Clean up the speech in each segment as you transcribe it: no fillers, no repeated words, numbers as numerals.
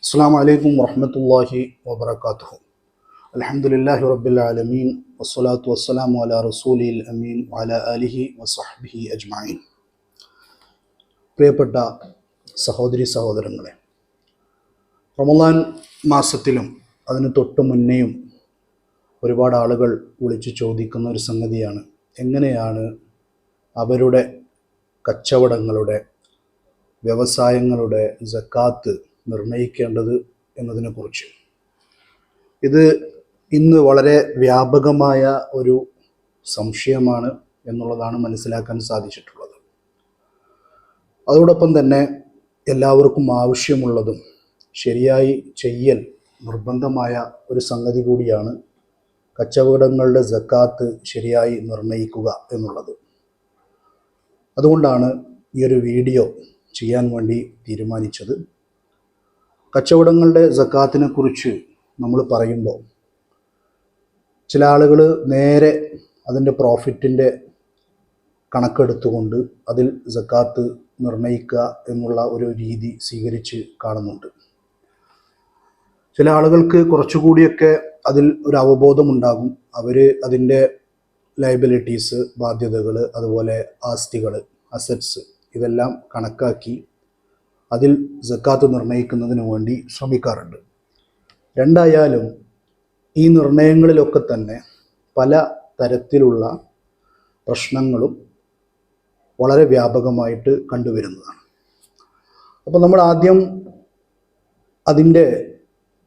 അസ്സലാമു അലൈക്കും വറഹ്മത്തുള്ളാഹി വബറകാതുഹു. അൽഹംദുലില്ലാഹി റബ്ബിൽ ആലമീൻ വസ്സലാത്തു വസ്സലാമു അലാ റസൂലിൽ അമീൻ വഅലാ ആലിഹി വസഹ്ബിഹി അജ്മഈൻ. പ്രിയപ്പെട്ട സഹോദരി സഹോദരങ്ങളെ, റമളാൻ മാസത്തിലും അതിന് തൊട്ട് മുന്നേയും ഒരുപാട് ആളുകൾ വിളിച്ചു ചോദിക്കുന്ന ഒരു സംഗതിയാണ്, എങ്ങനെയാണ് അവരുടെ കച്ചവടങ്ങളുടെ വ്യവസായങ്ങളുടെ സക്കാത്ത് നിർണയിക്കേണ്ടത് എന്നതിനെക്കുറിച്ച്. ഇത് ഇന്ന് വളരെ വ്യാപകമായ ഒരു സംശയമാണ് എന്നുള്ളതാണ് മനസ്സിലാക്കാൻ സാധിച്ചിട്ടുള്ളത്. അതോടൊപ്പം തന്നെ എല്ലാവർക്കും ആവശ്യമുള്ളതും ശരിയായി ചെയ്യൽ നിർബന്ധമായ ഒരു സംഗതി കൂടിയാണ് കച്ചവടങ്ങളുടെ സക്കാത്ത് ശരിയായി നിർണയിക്കുക എന്നുള്ളത്. അതുകൊണ്ടാണ് ഈ ഒരു വീഡിയോ ചെയ്യാൻ വേണ്ടി തീരുമാനിച്ചത്. കച്ചവടങ്ങളുടെ സക്കാത്തിനെ കുറിച്ച് നമ്മൾ പറയുമ്പോൾ ചില ആളുകൾ നേരെ അതിൻ്റെ പ്രോഫിറ്റിൻ്റെ കണക്കെടുത്തുകൊണ്ട് അതിൽ സക്കാത്ത് നിർണയിക്കുക എന്നുള്ള ഒരു രീതി സ്വീകരിച്ച് കാണുന്നുണ്ട്. ചില ആളുകൾക്ക് കുറച്ചുകൂടിയൊക്കെ അതിൽ ഒരു അവബോധമുണ്ടാകും. അവർ അതിൻ്റെ ലയബിലിറ്റീസ്, ബാധ്യതകൾ, അതുപോലെ ആസ്തികൾ, അസറ്റ്സ് ഇതെല്ലാം കണക്കാക്കി അതിൽ സക്കാത്ത് നിർണയിക്കുന്നതിന് വേണ്ടി ശ്രമിക്കാറുണ്ട്. രണ്ടായാലും ഈ നിർണയങ്ങളിലൊക്കെ തന്നെ പല തരത്തിലുള്ള പ്രശ്നങ്ങളും വളരെ വ്യാപകമായിട്ട് കണ്ടുവരുന്നതാണ്. അപ്പോൾ നമ്മൾ ആദ്യം അതിൻ്റെ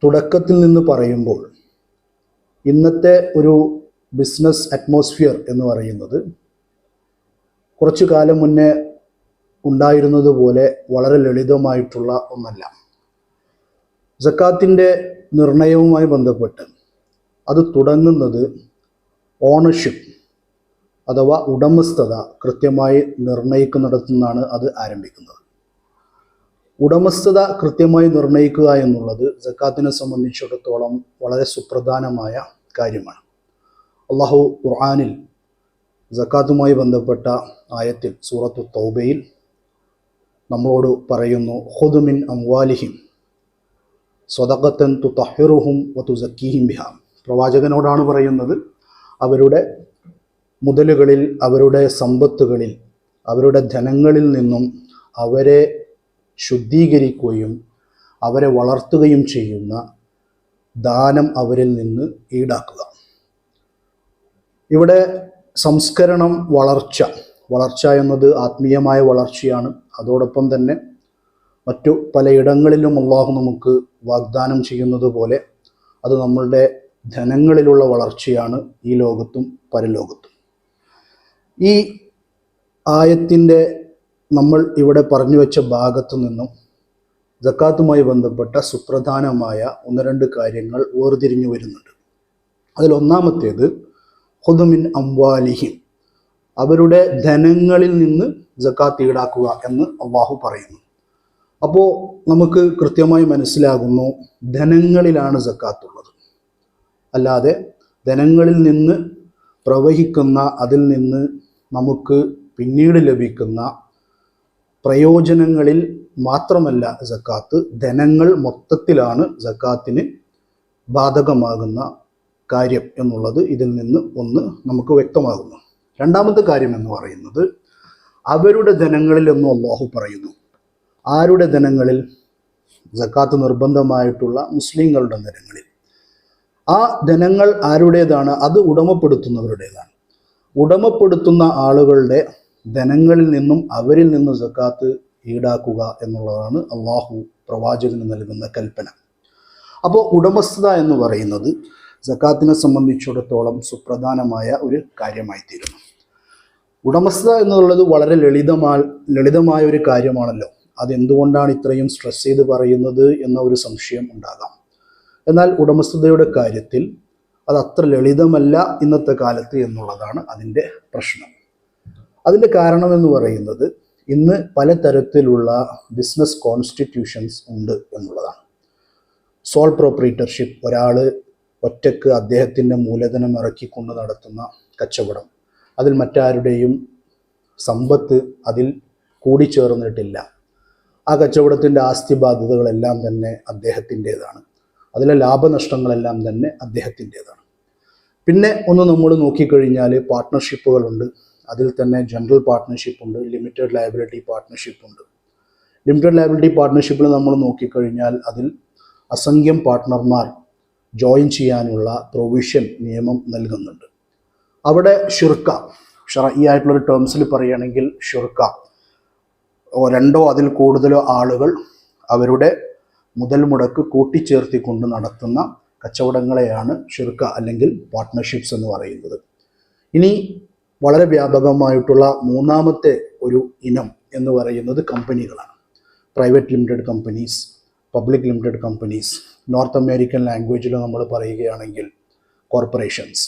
തുടക്കത്തിൽ നിന്ന് പറയുമ്പോൾ, ഇന്നത്തെ ഒരു ബിസിനസ് അറ്റ്മോസ്ഫിയർ എന്ന് പറയുന്നത് കുറച്ചു കാലം മുന്നേ ഉണ്ടായിരുന്നത് പോലെ വളരെ ലളിതമായിട്ടുള്ള ഒന്നല്ല. സക്കാത്തിൻ്റെ നിർണയവുമായി ബന്ധപ്പെട്ട് അത് തുടങ്ങുന്നത് ഓണർഷിപ്പ് അഥവാ ഉടമസ്ഥത കൃത്യമായി നിർണയിക്കുന്നിടത്തു നിന്നാണ് അത് ആരംഭിക്കുന്നത്. ഉടമസ്ഥത കൃത്യമായി നിർണയിക്കുക എന്നുള്ളത് സക്കാത്തിനെ സംബന്ധിച്ചിടത്തോളം വളരെ സുപ്രധാനമായ കാര്യമാണ്. അല്ലാഹു ഖുർആനിൽ സക്കാത്തുമായി ബന്ധപ്പെട്ട ആയത്തിൽ സൂറത്തു തൗബയിൽ നമ്മളോട് പറയുന്നു, ഖുദ് മിൻ അംവാലിഹിം സ്വദഖത്തൻ തുതഹിറുഹും വതുസക്കീഹിം ബിഹാ. പ്രവാചകനോടാണ് പറയുന്നത്, അവരുടെ മുതലുകളിൽ, അവരുടെ സമ്പത്തുകളിൽ, അവരുടെ ധനങ്ങളിൽ നിന്നും അവരെ ശുദ്ധീകരിക്കുകയും അവരെ വളർത്തുകയും ചെയ്യുന്ന ദാനം അവരിൽ നിന്ന് ഈടാക്കുക. ഇവിടെ സംസ്കരണം, വളർച്ച എന്നത് ആത്മീയമായ വളർച്ചയാണ്. അതോടൊപ്പം തന്നെ മറ്റു പലയിടങ്ങളിലും അള്ളാഹു നമുക്ക് വാഗ്ദാനം ചെയ്യുന്നത് പോലെ അത് നമ്മളുടെ ധനങ്ങളിലുള്ള വളർച്ചയാണ്, ഈ ലോകത്തും പരലോകത്തും. ഈ ആയത്തിൻ്റെ നമ്മൾ ഇവിടെ പറഞ്ഞു വെച്ച ഭാഗത്തു നിന്നും സക്കാത്തുമായി ബന്ധപ്പെട്ട സുപ്രധാനമായ ഒന്ന് രണ്ട് കാര്യങ്ങൾ വേർതിരിഞ്ഞു വരുന്നുണ്ട്. അതിലൊന്നാമത്തേത് ഖുദ് മിൻ അംവാലിഹിം, അവരുടെ ധനങ്ങളിൽ നിന്ന് സക്കാത്ത് ഈടാക്കുക എന്ന് അള്ളാഹു പറയുന്നു. അപ്പോൾ നമുക്ക് കൃത്യമായി മനസ്സിലാകുന്നു, ധനങ്ങളിലാണ് സക്കാത്തുള്ളത്. അല്ലാതെ ധനങ്ങളിൽ നിന്ന് പ്രവഹിക്കുന്ന, അതിൽ നിന്ന് നമുക്ക് പിന്നീട് ലഭിക്കുന്ന പ്രയോജനങ്ങളിൽ മാത്രമല്ല സക്കാത്ത്, ധനങ്ങൾ മൊത്തത്തിലാണ് സക്കാത്തിന് ബാധകമാകുന്ന കാര്യം എന്നുള്ളത് ഇതിൽ നിന്ന് ഒന്ന് നമുക്ക് വ്യക്തമാകുന്നു. രണ്ടാമത്തെ കാര്യം എന്ന് പറയുന്നത് അവരുടെ ധനങ്ങളിൽ എന്നും അല്ലാഹു പറയുന്നു. ആരുടെ ധനങ്ങളിൽ? സക്കാത്ത് നിർബന്ധമായിട്ടുള്ള മുസ്ലിങ്ങളുടെ ധനങ്ങളിൽ. ആ ധനങ്ങൾ ആരുടേതാണ്? അത് ഉടമപ്പെടുത്തുന്നവരുടേതാണ്. ഉടമപ്പെടുത്തുന്ന ആളുകളുടെ ധനങ്ങളിൽ നിന്നും അവരിൽ നിന്നും സക്കാത്ത് ഈടാക്കുക എന്നുള്ളതാണ് അല്ലാഹു പ്രവാചകന് നൽകുന്ന കൽപ്പന. അപ്പോൾ ഉടമസ്ഥത എന്ന് പറയുന്നത് സക്കാത്തിനെ സംബന്ധിച്ചിടത്തോളം സുപ്രധാനമായ ഒരു കാര്യമായിത്തീരുന്നു. ഉടമസ്ഥത എന്നുള്ളത് വളരെ ലളിതമായ ഒരു കാര്യമാണല്ലോ. അതെന്തുകൊണ്ടാണ് ഇത്രയും സ്ട്രെസ് ചെയ്ത് പറയുന്നത് എന്ന ഒരു സംശയം ഉണ്ടാകാം. എന്നാൽ ഉടമസ്ഥതയുടെ കാര്യത്തിൽ അത് അത്ര ലളിതമല്ല ഇന്നത്തെ കാലത്ത് എന്നുള്ളതാണ് അതിൻ്റെ പ്രശ്നം. അതിൻ്റെ കാരണം എന്ന് പറയുന്നത് ഇന്ന് പലതരത്തിലുള്ള ബിസിനസ് കോൺസ്റ്റിറ്റ്യൂഷൻസ് ഉണ്ട് എന്നുള്ളതാണ്. സോൾ പ്രൊപ്രൈറ്റർഷിപ്പ്, ഒരാൾ ഒറ്റക്ക് അദ്ദേഹത്തിൻ്റെ മൂലധനം ഇറക്കിക്കൊണ്ട് നടത്തുന്ന കച്ചവടം, അതിൽ മറ്റാരുടെയും സമ്പത്ത് അതിൽ കൂടിച്ചേർന്നിട്ടില്ല. ആ കച്ചവടത്തിൻ്റെ ആസ്തി ബാധ്യതകളെല്ലാം തന്നെ അദ്ദേഹത്തിൻ്റേതാണ്. അതിലെ ലാഭനഷ്ടങ്ങളെല്ലാം തന്നെ അദ്ദേഹത്തിൻ്റേതാണ്. പിന്നെ ഒന്ന് നമ്മൾ നോക്കിക്കഴിഞ്ഞാൽ പാർട്ട്ണർഷിപ്പുകളുണ്ട്. അതിൽ തന്നെ ജനറൽ പാർട്ട്ണർഷിപ്പ് ഉണ്ട്, ലിമിറ്റഡ് ലയബിലിറ്റി പാർട്ട്ണർഷിപ്പ് ഉണ്ട്. ലിമിറ്റഡ് ലയബിലിറ്റി പാർട്ട്ണർഷിപ്പിൽ നമ്മൾ നോക്കിക്കഴിഞ്ഞാൽ അതിൽ അസംഖ്യം പാർട്ട്ണർമാർ ജോയിൻ ചെയ്യാനുള്ള പ്രൊവിഷൻ നിയമം നൽകുന്നുണ്ട്. അവിടെ ഷിർക്ക, ഷർഈ ആയിട്ടുള്ളൊരു ടേംസിൽ പറയുകയാണെങ്കിൽ ഷിർക്ക, രണ്ടോ അതിൽ കൂടുതലോ ആളുകൾ അവരുടെ മുതൽ മുടക്ക് കൂട്ടിച്ചേർത്തിക്കൊണ്ട് നടത്തുന്ന കച്ചവടങ്ങളെയാണ് ഷിർക്ക അല്ലെങ്കിൽ പാർട്ട്ണർഷിപ്സ് എന്ന് പറയുന്നത്. ഇനി വളരെ വ്യാപകമായിട്ടുള്ള മൂന്നാമത്തെ ഒരു ഇനം എന്ന് പറയുന്നത് കമ്പനികളാണ്. Private limited companies, public limited companies, north American ലാംഗ്വേജിൽ നമ്മൾ പറയുകയാണെങ്കിൽ കോർപ്പറേഷൻസ്.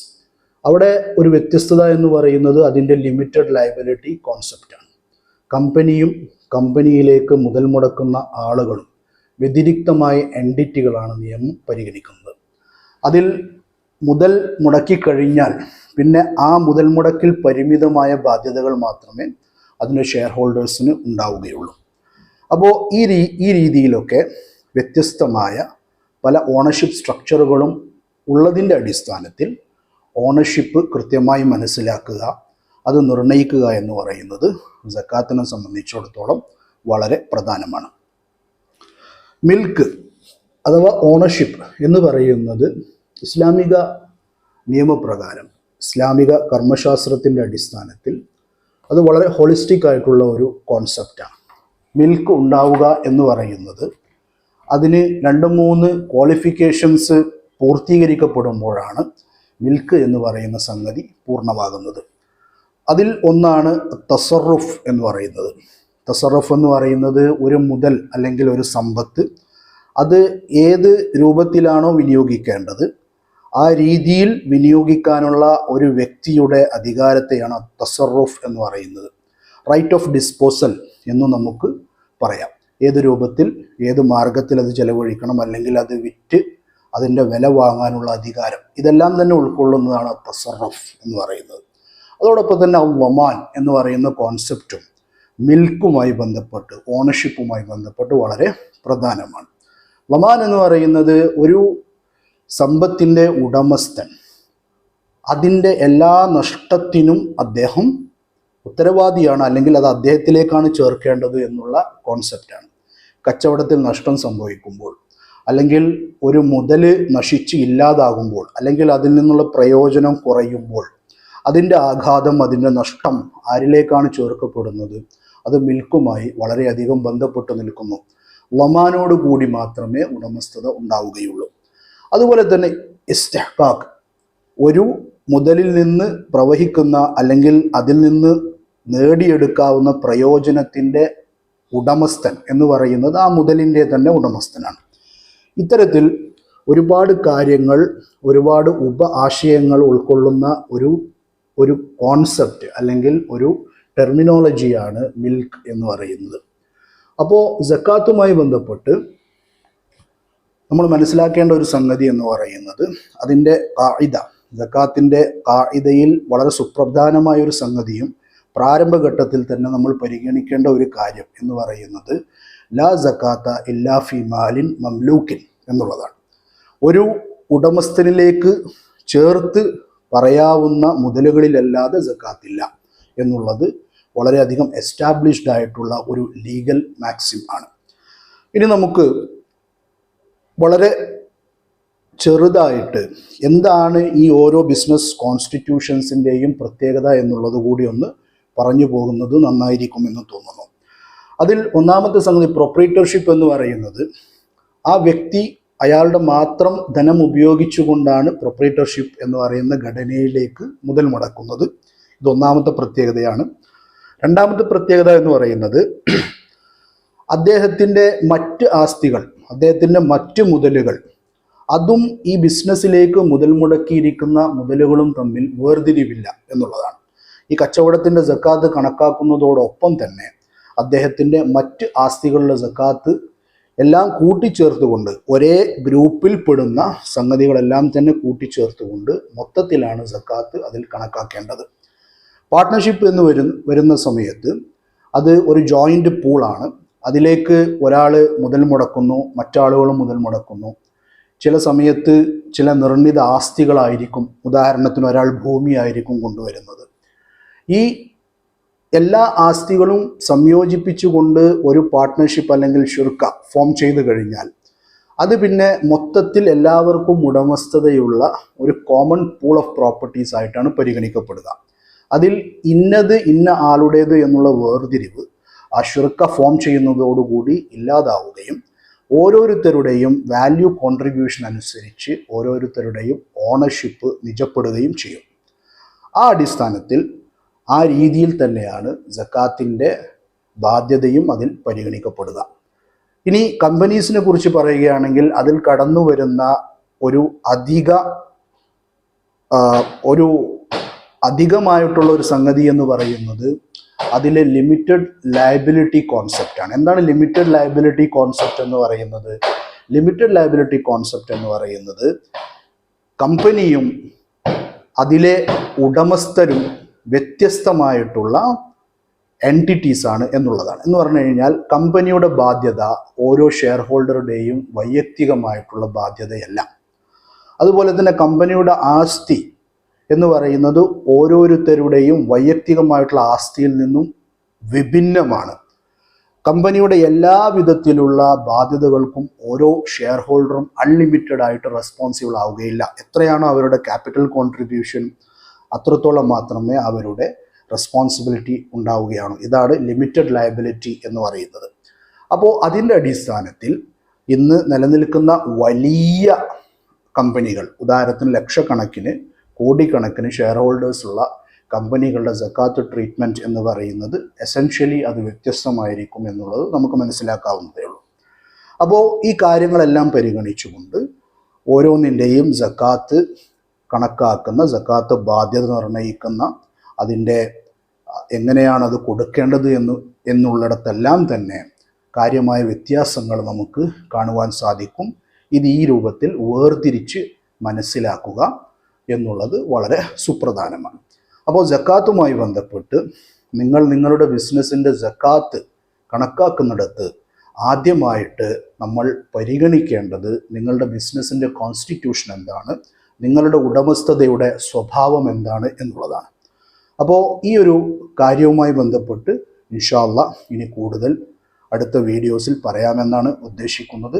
അവിടെ ഒരു വ്യത്യസ്തത എന്ന് പറയുന്നത് അതിൻ്റെ ലിമിറ്റഡ് ലയബിലിറ്റി കോൺസെപ്റ്റാണ്. കമ്പനിയും കമ്പനിയിലേക്ക് മുതൽ മുടക്കുന്ന ആളുകളും വ്യതിരിക്തമായ എൻറ്റിറ്റികളാണ് നിയമം പരിഗണിക്കുന്നത്. അതിൽ മുതൽ മുടക്കിക്കഴിഞ്ഞാൽ പിന്നെ ആ മുതൽ മുടക്കിൽ പരിമിതമായ ബാധ്യതകൾ മാത്രമേ അതിൻ്റെ ഷെയർ ഹോൾഡേഴ്സിന് ഉണ്ടാവുകയുള്ളൂ. അപ്പോൾ ഈ രീതിയിലൊക്കെ വ്യത്യസ്തമായ പല ഓണർഷിപ്പ് സ്ട്രക്ചറുകളും ഉള്ളതിൻ്റെ അടിസ്ഥാനത്തിൽ ഓണർഷിപ്പ് കൃത്യമായി മനസ്സിലാക്കുക, അത് നിർണ്ണയിക്കുക എന്ന് പറയുന്നത് സക്കാത്തിനെ സംബന്ധിച്ചിടത്തോളം വളരെ പ്രധാനമാണ്. മിൽക്ക് അഥവാ ഓണർഷിപ്പ് എന്ന് പറയുന്നത് ഇസ്ലാമിക നിയമപ്രകാരം, ഇസ്ലാമിക കർമ്മശാസ്ത്രത്തിൻ്റെ അടിസ്ഥാനത്തിൽ അത് വളരെ ഹോളിസ്റ്റിക് ആയിട്ടുള്ള ഒരു കോൺസെപ്റ്റാണ്. മിൽക്ക് ഉണ്ടാവുക എന്ന് പറയുന്നത് അതിന് 2-3 ക്വാളിഫിക്കേഷൻസ് പൂർത്തീകരിക്കപ്പെടുമ്പോഴാണ് മിൽക്ക് എന്ന് പറയുന്ന സംഗതി പൂർണ്ണമാകുന്നത്. അതിൽ ഒന്നാണ് തസറുഫ് എന്ന് പറയുന്നത്. തസറുഫ് എന്ന് പറയുന്നത് ഒരു മുതൽ അല്ലെങ്കിൽ ഒരു സമ്പത്ത് അത് ഏത് രൂപത്തിലാണോ വിനിയോഗിക്കേണ്ടത് ആ രീതിയിൽ വിനിയോഗിക്കാനുള്ള ഒരു വ്യക്തിയുടെ അധികാരത്തെയാണ് തസറുഫ് എന്ന് പറയുന്നത്. റൈറ്റ് ഓഫ് ഡിസ്പോസൽ എന്ന് നമുക്ക് പറയാം. ഏത് രൂപത്തിൽ ഏത് മാർഗത്തിൽ അത് ചെലവഴിക്കണം, അല്ലെങ്കിൽ അത് വിറ്റ് അതിൻ്റെ വില വാങ്ങാനുള്ള അധികാരം, ഇതെല്ലാം തന്നെ ഉൾക്കൊള്ളുന്നതാണ് തസറുഫ് എന്ന് പറയുന്നത്. അതോടൊപ്പം തന്നെ വമാൻ എന്ന് പറയുന്ന കോൺസെപ്റ്റും മിൽക്കുമായി ബന്ധപ്പെട്ട്, ഓണർഷിപ്പുമായി ബന്ധപ്പെട്ട് വളരെ പ്രധാനമാണ്. വമാൻ എന്ന് പറയുന്നത് ഒരു സമ്പത്തിൻ്റെ ഉടമസ്ഥൻ, അതിൻ്റെ എല്ലാ നഷ്ടത്തിനും അദ്ദേഹം ഉത്തരവാദിയാണ്, അല്ലെങ്കിൽ അത് അദ്ദേഹത്തിലേക്കാണ് ചേർക്കേണ്ടത് എന്നുള്ള കോൺസെപ്റ്റാണ്. കച്ചവടത്തിൽ നഷ്ടം സംഭവിക്കുമ്പോൾ, അല്ലെങ്കിൽ ഒരു മുതൽ നശിച്ച് ഇല്ലാതാകുമ്പോൾ, അല്ലെങ്കിൽ അതിൽ നിന്നുള്ള പ്രയോജനം കുറയുമ്പോൾ അതിൻ്റെ ആഘാതം, അതിൻ്റെ നഷ്ടം ആരിലേക്കാണ് ചേർക്കപ്പെടുന്നത്? അത് മിൽക്കുമായി വളരെയധികം ബന്ധപ്പെട്ട് നിൽക്കുന്നു. വമാനോട് കൂടി മാത്രമേ ഉടമസ്ഥത ഉണ്ടാവുകയുള്ളൂ. അതുപോലെ തന്നെ ഇസ്തിഹ്ഖാഖ്, ഒരു മുതലിൽ നിന്ന് പ്രവഹിക്കുന്ന അല്ലെങ്കിൽ അതിൽ നിന്ന് നേടിയെടുക്കാവുന്ന പ്രയോജനത്തിൻ്റെ ഉടമസ്ഥൻ എന്ന് പറയുന്നത് ആ മുതലിൻ്റെ തന്നെ ഉടമസ്ഥനാണ്. ഇത്തരത്തിൽ ഒരുപാട് കാര്യങ്ങൾ, ഒരുപാട് ആശയങ്ങൾ ഉൾക്കൊള്ളുന്ന ഒരു കോൺസെപ്റ്റ് അല്ലെങ്കിൽ ഒരു ടെർമിനോളജിയാണ് മിൽക്ക് എന്ന് പറയുന്നത്. അപ്പോൾ സക്കാത്തുമായി ബന്ധപ്പെട്ട് നമ്മൾ മനസ്സിലാക്കേണ്ട ഒരു സംഗതി എന്ന് പറയുന്നത് അതിൻ്റെ ഖാഇദ, സക്കാത്തിൻ്റെ ഖാഇദയിൽ വളരെ സുപ്രധാനമായ ഒരു സംഗതിയും പ്രാരംഭഘട്ടത്തിൽ തന്നെ നമ്മൾ പരിഗണിക്കേണ്ട ഒരു കാര്യം എന്ന് പറയുന്നത് ലാ സക്കാത്ത ഇല്ലാ ഫി മാലിൻ മംലൂക്കിൻ എന്നുള്ളതാണ്. ഒരു ഉടമസ്ഥനിലേക്ക് ചേർത്ത് പറയാവുന്ന മുതലുകളിലല്ലാതെ സക്കാത്തില്ല എന്നുള്ളത് വളരെയധികം എസ്റ്റാബ്ലിഷ്ഡ് ആയിട്ടുള്ള ഒരു ലീഗൽ മാക്സിം ആണ്. ഇനി നമുക്ക് വളരെ ചെറുതായിട്ട് എന്താണ് ഈ ഓരോ ബിസിനസ് കോൺസ്റ്റിറ്റ്യൂഷൻസിൻ്റെയും പ്രത്യേകത എന്നുള്ളത് കൂടി ഒന്ന് പറഞ്ഞു പോകുന്നത് നന്നായിരിക്കുമെന്ന് തോന്നുന്നു. അതിൽ ഒന്നാമത്തെ സംഗതി പ്രൊപ്രൈറ്റർഷിപ്പ് എന്ന് പറയുന്നത് ആ വ്യക്തി അയാളുടെ മാത്രം ധനം ഉപയോഗിച്ചുകൊണ്ടാണ് പ്രൊപ്രൈറ്റർഷിപ്പ് എന്ന് പറയുന്ന ഘടനയിലേക്ക് മുതൽ മുടക്കുന്നത്. ഇതൊന്നാമത്തെ പ്രത്യേകതയാണ്. രണ്ടാമത്തെ പ്രത്യേകത എന്ന് പറയുന്നത് അദ്ദേഹത്തിൻ്റെ മറ്റ് ആസ്തികൾ, അദ്ദേഹത്തിൻ്റെ മറ്റ് മുതലുകൾ, അതും ഈ ബിസിനസ്സിലേക്ക് മുതൽ മുടക്കിയിരിക്കുന്ന മുതലുകളും തമ്മിൽ വേർതിരിവില്ല എന്നുള്ളതാണ്. ഈ കച്ചവടത്തിൻ്റെ സക്കാത്ത് കണക്കാക്കുന്നതോടൊപ്പം തന്നെ അദ്ദേഹത്തിൻ്റെ മറ്റ് ആസ്തികളുടെ സക്കാത്ത് എല്ലാം കൂട്ടിച്ചേർത്തുകൊണ്ട്, ഒരേ ഗ്രൂപ്പിൽ പെടുന്ന സംഗതികളെല്ലാം തന്നെ കൂട്ടിച്ചേർത്തുകൊണ്ട് മൊത്തത്തിലാണ് സക്കാത്ത് അതിൽ കണക്കാക്കേണ്ടത്. പാർട്ട്ണർഷിപ്പ് എന്ന് വരുന്ന സമയത്ത് അത് ഒരു ജോയിൻ്റ് പൂളാണ്. അതിലേക്ക് ഒരാൾ മുതൽ മുടക്കുന്നു, മറ്റാളുകളും മുതൽ മുടക്കുന്നു. ചില സമയത്ത് ചില നിർണിത ആസ്തികളായിരിക്കും, ഉദാഹരണത്തിന് ഒരാൾ ഭൂമിയായിരിക്കും കൊണ്ടുവരുന്നത്. ഈ എല്ലാ ആസ്തികളും സംയോജിപ്പിച്ചുകൊണ്ട് ഒരു പാർട്ട്ണർഷിപ്പ് അല്ലെങ്കിൽ ഷിർക്ക ഫോം ചെയ്തു കഴിഞ്ഞാൽ അത് പിന്നെ മൊത്തത്തിൽ എല്ലാവർക്കും ഉടമസ്ഥതയുള്ള ഒരു കോമൺ പൂൾ ഓഫ് പ്രോപ്പർട്ടീസ് ആയിട്ടാണ് പരിഗണിക്കപ്പെടുക. അതിൽ ഇന്നത് ഇന്ന ആളുടേത് എന്നുള്ള വേർതിരിവ് ആ ഷിർക്ക ഫോം ചെയ്യുന്നതോടുകൂടി ഇല്ലാതാവുകയും ഓരോരുത്തരുടെയും വാല്യൂ കോൺട്രിബ്യൂഷൻ അനുസരിച്ച് ഓരോരുത്തരുടെയും ഓണർഷിപ്പ് നിജപ്പെടുകയും ചെയ്യും. ആ അടിസ്ഥാനത്തിൽ ആ രീതിയിൽ തന്നെയാണ് സക്കാത്തിൻ്റെ ബാധ്യതയും അതിൽ പരിഗണിക്കപ്പെടുക. ഇനി കമ്പനീസിനെ കുറിച്ച് പറയുകയാണെങ്കിൽ അതിൽ കടന്നു വരുന്ന ഒരു അധികമായിട്ടുള്ള ഒരു സംഗതി എന്ന് പറയുന്നത് അതിലെ ലിമിറ്റഡ് ലയബിലിറ്റി കോൺസെപ്റ്റാണ്. എന്താണ് ലിമിറ്റഡ് ലയബിലിറ്റി കോൺസെപ്റ്റ് എന്ന് പറയുന്നത്? ലിമിറ്റഡ് ലയബിലിറ്റി കോൺസെപ്റ്റ് എന്ന് പറയുന്നത് കമ്പനിയും അതിലെ ഉടമസ്ഥരും വ്യത്യസ്തമായിട്ടുള്ള എൻറ്റിറ്റീസാണ് എന്നുള്ളതാണ്. എന്ന് പറഞ്ഞു കഴിഞ്ഞാൽ കമ്പനിയുടെ ബാധ്യത ഓരോ ഷെയർ ഹോൾഡറുടെയും വൈയക്തികമായിട്ടുള്ള ബാധ്യതയല്ല. അതുപോലെ തന്നെ കമ്പനിയുടെ ആസ്തി എന്ന് പറയുന്നത് ഓരോരുത്തരുടെയും വൈയക്തികമായിട്ടുള്ള ആസ്തിയിൽ നിന്നും വിഭിന്നമാണ്. കമ്പനിയുടെ എല്ലാ വിധത്തിലുള്ള ബാധ്യതകൾക്കും ഓരോ ഷെയർ ഹോൾഡറും അൺലിമിറ്റഡ് ആയിട്ട് റെസ്പോൺസിബിൾ ആവുകയില്ല. എത്രയാണോ അവരുടെ ക്യാപിറ്റൽ കോൺട്രിബ്യൂഷൻ അത്രത്തോളം മാത്രമേ അവരുടെ റെസ്പോൺസിബിലിറ്റി ഉണ്ടാവുകയാണ്. ഇതാണ് ലിമിറ്റഡ് ലയബിലിറ്റി എന്ന് പറയുന്നത്. അപ്പോൾ അതിൻ്റെ അടിസ്ഥാനത്തിൽ ഇന്ന് നിലനിൽക്കുന്ന വലിയ കമ്പനികൾ, ഉദാഹരണത്തിന് ലക്ഷക്കണക്കിന് കോടിക്കണക്കിന് ഷെയർ ഹോൾഡേഴ്സ് ഉള്ള കമ്പനികളുടെ സക്കാത്ത് ട്രീറ്റ്മെൻറ്റ് എന്ന് പറയുന്നത് എസെൻഷ്യലി അത് വ്യത്യസ്തമായിരിക്കും എന്നുള്ളത് നമുക്ക് മനസ്സിലാക്കാവുന്നതേ ഉള്ളൂ. അപ്പോൾ ഈ കാര്യങ്ങളെല്ലാം പരിഗണിച്ചുകൊണ്ട് ഓരോന്നിൻ്റെയും സക്കാത്ത് കണക്കാക്കുന്ന, സക്കാത്ത് ബാധ്യത നിർണ്ണയിക്കുന്ന, അതിൻ്റെ എങ്ങനെയാണ് അത് കൊടുക്കേണ്ടത് എന്നുള്ളിടത്തെല്ലാം തന്നെ കാര്യമായ വ്യത്യാസങ്ങൾ നമുക്ക് കാണുവാൻ സാധിക്കും. ഇത് ഈ രൂപത്തിൽ വേർതിരിച്ച് മനസ്സിലാക്കുക എന്നുള്ളത് വളരെ സുപ്രധാനമാണ്. അപ്പോൾ സക്കാത്തുമായി ബന്ധപ്പെട്ട് നിങ്ങളുടെ ബിസിനസ്സിൻ്റെ സക്കാത്ത് കണക്കാക്കുന്നിടത്ത് ആദ്യമായിട്ട് നമ്മൾ പരിഗണിക്കേണ്ടത് നിങ്ങളുടെ ബിസിനസ്സിൻ്റെ കോൺസ്റ്റിറ്റ്യൂഷൻ എന്താണ്, നിങ്ങളുടെ ഉടമസ്ഥതയുടെ സ്വഭാവം എന്താണ് എന്നുള്ളതാണ്. അപ്പോൾ ഈ ഒരു കാര്യവുമായി ബന്ധപ്പെട്ട് ഇൻഷാ അല്ലാഹ് ഇനി കൂടുതൽ അടുത്ത വീഡിയോസിൽ പറയാമെന്നാണ് ഉദ്ദേശിക്കുന്നത്.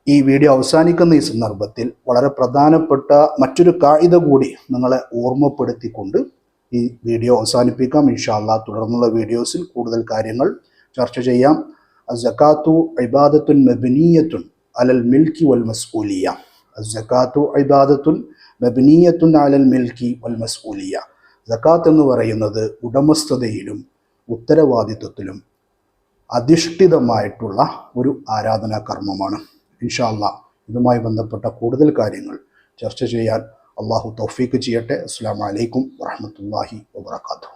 ഈ വീഡിയോ അവസാനിക്കുന്ന ഈ സന്ദർഭത്തിൽ വളരെ പ്രധാനപ്പെട്ട മറ്റൊരു കായിക കൂടി നിങ്ങളെ ഓർമ്മപ്പെടുത്തിക്കൊണ്ട് ഈ വീഡിയോ അവസാനിപ്പിക്കാം. ഇൻഷാ അല്ലാഹ് തുടർന്നുള്ള വീഡിയോസിൽ കൂടുതൽ കാര്യങ്ങൾ ചർച്ച ചെയ്യാം. അസ്സകാത്തു ഇബാദത്തുൻ മബ്നിയത്തുൻ അലൽ മിൽക്കി വൽ മസ്ഊലിയ. അസ്സകാത്തു ഇബാദത്തുൻ മബ്നിയത്തുൻ അലൽ മിൽക്കി വൽ മസ്ഊലിയ. സക്കാത്ത് എന്ന് പറയുന്നത് ഉടമസ്ഥതയിലും ഉത്തരവാദിത്വത്തിലും അധിഷ്ഠിതമായിട്ടുള്ള ഒരു ആരാധനാ കർമ്മമാണ്. ഇൻഷാ അല്ലാഹ് ഇതുമായി ബന്ധപ്പെട്ട കൂടുതൽ കാര്യങ്ങൾ ചർച്ച ചെയ്യാൻ അള്ളാഹു തൗഫീക്ക് ചെയ്യട്ടെ. അസ്സലാമു അലൈക്കും വറഹ്മത്തുള്ളാഹി വബറകാതുഹു.